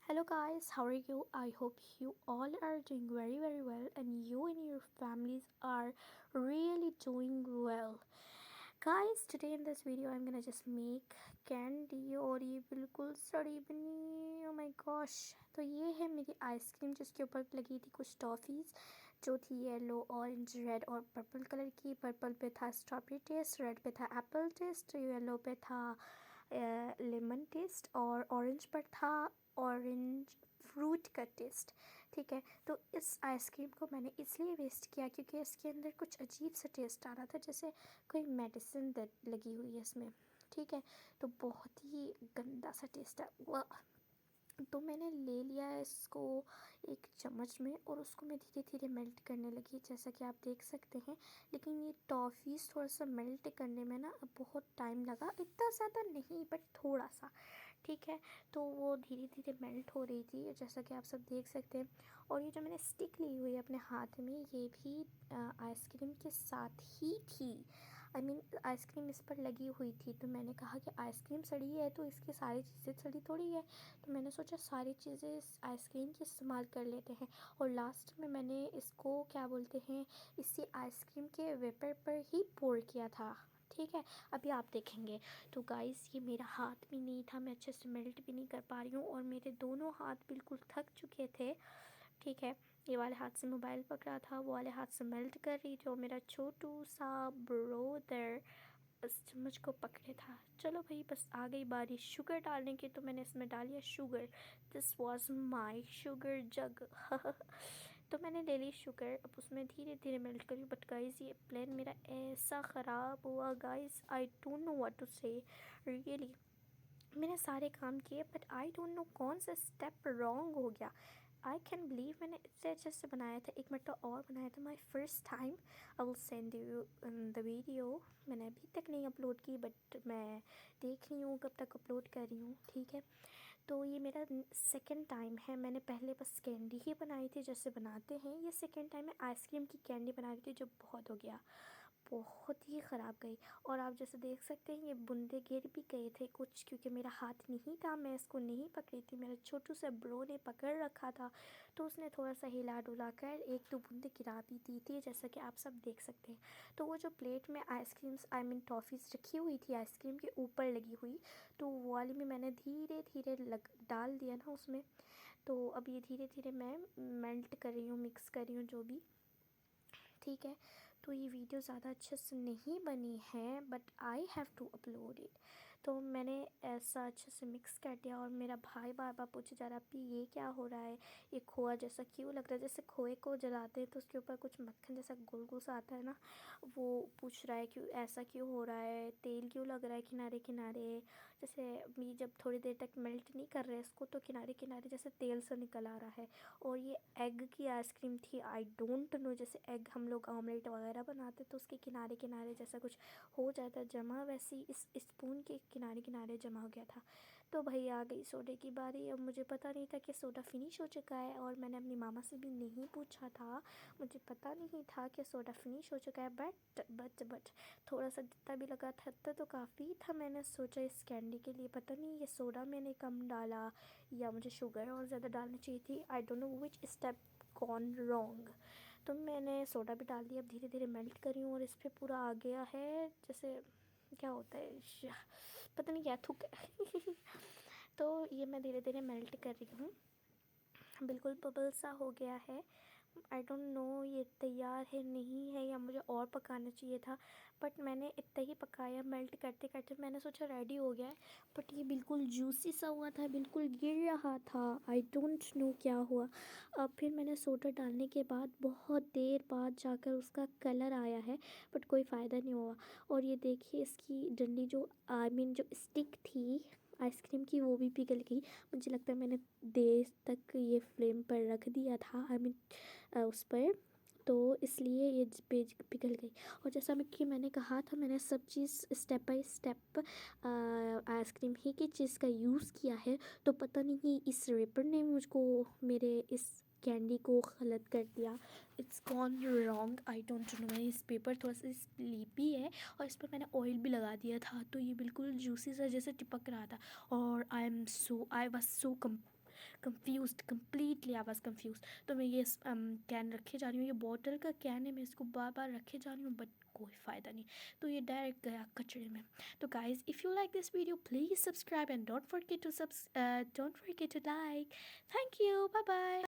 Hello guys, how are you? I hope you all are doing very well and you and your families are really doing well. Guys, today in this video I'm gonna just make candy और ये बिल्कुल सड़ी बनी oh my gosh। तो ये है मेरी ice cream जिसके ऊपर लगी थी कुछ टॉफ़ीज़ जो थी येलो ऑरेंज रेड और पर्पल कलर की। पर्पल पे था स्ट्रॉबेरी टेस्ट, रेड पे था एप्पल टेस्ट, येलो पे था लेमन टेस्ट और ऑरेंज पर था ऑरेंज फ्रूट का टेस्ट। ठीक है, तो इस आइसक्रीम को मैंने इसलिए वेस्ट किया क्योंकि इसके अंदर कुछ अजीब सा टेस्ट आ रहा था, जैसे कोई मेडिसिन लगी हुई है इसमें। ठीक है, तो बहुत ही गंदा सा टेस्ट है वह। तो मैंने ले लिया है इसको एक चम्मच में और उसको मैं धीरे धीरे मेल्ट करने लगी, जैसा कि आप देख सकते हैं। लेकिन ये टॉफ़ीज़ थोड़ा सा मेल्ट करने में ना बहुत टाइम लगा, इतना ज़्यादा नहीं बट थोड़ा सा। ठीक है, तो वो धीरे धीरे मेल्ट हो रही थी जैसा कि आप सब देख सकते हैं। और ये जो मैंने स्टिक ली हुई है अपने हाथ में, ये भी आइसक्रीम के साथ ही थी। आई मीन आइसक्रीम इस पर लगी हुई थी, तो मैंने कहा कि आइसक्रीम सड़ी है तो इसकी सारी चीज़ें सड़ी थोड़ी है। तो मैंने सोचा सारी चीज़ें इस आइसक्रीम की इस्तेमाल कर लेते हैं। और लास्ट में मैंने इसको क्या बोलते हैं, इसी आइसक्रीम के वेपर पर ही पोर किया था। ठीक है, अभी आप देखेंगे। तो गाइस ये मेरा हाथ भी नहीं था, मैं अच्छे से मेल्ट भी नहीं कर पा रही हूँ और मेरे दोनों हाथ बिल्कुल थक चुके थे। ठीक है, ये वाले हाथ से मोबाइल पकड़ा था, वो वाले हाथ से मेल्ट कर रही थी और मेरा छोटू सा ब्रोदर बस चम्मच को पकड़े था। चलो भाई, बस आ गई बारी शुगर डालने की, तो मैंने इसमें डालिया sugar. This was my sugar jug तो मैंने ले ली शुगर, अब उसमें धीरे धीरे मेल्ट करी। बट गाइस ये प्लान मेरा ऐसा ख़राब हुआ guys, I don't know what to say really. मैंने सारे काम किए बट आई डोंट नो कौन सा स्टेप रॉन्ग हो गया। आई कैन बिलीव मैंने इतने अच्छे से बनाया था, एक मिनट और बनाया था my first time. I will send you the video. मैंने अभी तक नहीं अपलोड की बट मैं देख रही हूँ कब तक अपलोड कर रही हूँ। ठीक है, तो ये मेरा सेकंड टाइम है। मैंने पहले बस कैंडी ही बनाई थी जैसे बनाते हैं, ये सेकंड टाइम है आइसक्रीम की कैंडी बना रही थी, जो बहुत हो गया, बहुत ही ख़राब गई। और आप जैसे देख सकते हैं ये बूंदे गिर भी गए थे कुछ, क्योंकि मेरा हाथ नहीं था, मैं इसको नहीं पकड़ी थी, मेरे छोटू से ब्रो ने पकड़ रखा था, तो उसने थोड़ा सा हिला डुला कर एक दो बूंदे गिरा भी दी थी, जैसा कि आप सब देख सकते हैं। तो वो जो प्लेट में आइसक्रीम्स आई मीन टॉफ़ीज़ रखी हुई थी आइसक्रीम के ऊपर लगी हुई, तो वो वाली में मैंने धीरे धीरे डाल दिया ना उसमें। तो अब ये धीरे धीरे मैं मेल्ट कर रही हूँ, मिक्स कर रही हूँ जो भी। ठीक है, तो ये वीडियो ज़्यादा अच्छे से नहीं बनी है but I have to upload it. तो मैंने ऐसा अच्छे से मिक्स कर दिया और मेरा भाई बार बार पूछे जा रहा है ये क्या हो रहा है, ये खोआ जैसा क्यों लग रहा है, जैसे खोए को जलाते हैं तो उसके ऊपर कुछ मक्खन जैसा गोल गोल सा आता है ना, वो पूछ रहा है क्यों ऐसा क्यों हो रहा है, तेल क्यों लग रहा है किनारे किनारे, जैसे अभी जब थोड़ी देर तक मेल्ट नहीं कर रहे इसको तो किनारे किनारे जैसे तेल सा निकल आ रहा है। और ये एग की आइसक्रीम थी, आई डोंट नो, जैसे एग हम लोग ऑमलेट वगैरह बनाते तो उसके किनारे किनारे जैसा कुछ हो जाता है जमा, वैसे ही इस स्पून के किनारे किनारे जमा हो गया था। तो भाई आ गई सोडे की बारी। अब मुझे पता नहीं था कि सोडा फिनिश हो चुका है और मैंने अपनी मामा से भी नहीं पूछा था, मुझे पता नहीं था कि सोडा फिनिश हो चुका है। बट थोड़ा सा जितना भी लगा था तो काफ़ी था। मैंने सोचा इस कैंडी के लिए पता नहीं ये सोडा मैंने कम डाला या मुझे शुगर और ज़्यादा डालनी चाहिए थी, आई don't know which step gone wrong. तो मैंने सोडा भी डाल दिया, अब धीरे धीरे मेल्ट कर रही हूँ और इस पर पूरा आ गया है जैसे क्या होता है पता नहीं क्या थूक है तो ये मैं धीरे धीरे मेल्ट कर रही हूँ, बिल्कुल बबल सा हो गया है। आई डोंट नो ये तैयार है नहीं है या मुझे और पकाना चाहिए था, बट मैंने इतना ही पकाया, मेल्ट करते करते मैंने सोचा रेडी हो गया है। बट ये बिल्कुल जूसी सा हुआ था, बिल्कुल गिर रहा था, आई डोंट नो क्या हुआ। अब फिर मैंने सोडा डालने के बाद बहुत देर बाद जाकर उसका कलर आया है, बट कोई फ़ायदा नहीं हुआ। और ये देखिए इसकी डंडी जो आई मीन जो स्टिक थी आइसक्रीम की वो भी पिघल गई। मुझे लगता है मैंने देर तक ये फ्लेम पर रख दिया था आई मीन उस पर, तो इसलिए ये पेज पिघल गई। और जैसा मैं कि मैंने कहा था मैंने सब चीज़ स्टेप बाय स्टेप आइसक्रीम ही की चीज़ का यूज़ किया है, तो पता नहीं इस रेपर ने मुझको मेरे इस कैंडी को गलत कर दिया, it's gone wrong, I don't no. मैंने इस पेपर थोड़ा सा स्लीपी है और इस पर मैंने ऑयल भी लगा दिया था, तो ये बिल्कुल जूसी सा जैसे चिपक रहा था। और I was so confuse, completely I was confuse. तो मैं ये कैन रखे जा रही हूँ, ये बॉटल का कैन है, मैं इसको बार बार रखे जा रही हूँ बट कोई फ़ायदा नहीं, तो ये डायरेक्ट गया कचरे में। तो guys if you like this video please subscribe and don't forget to like. Thank you, bye bye.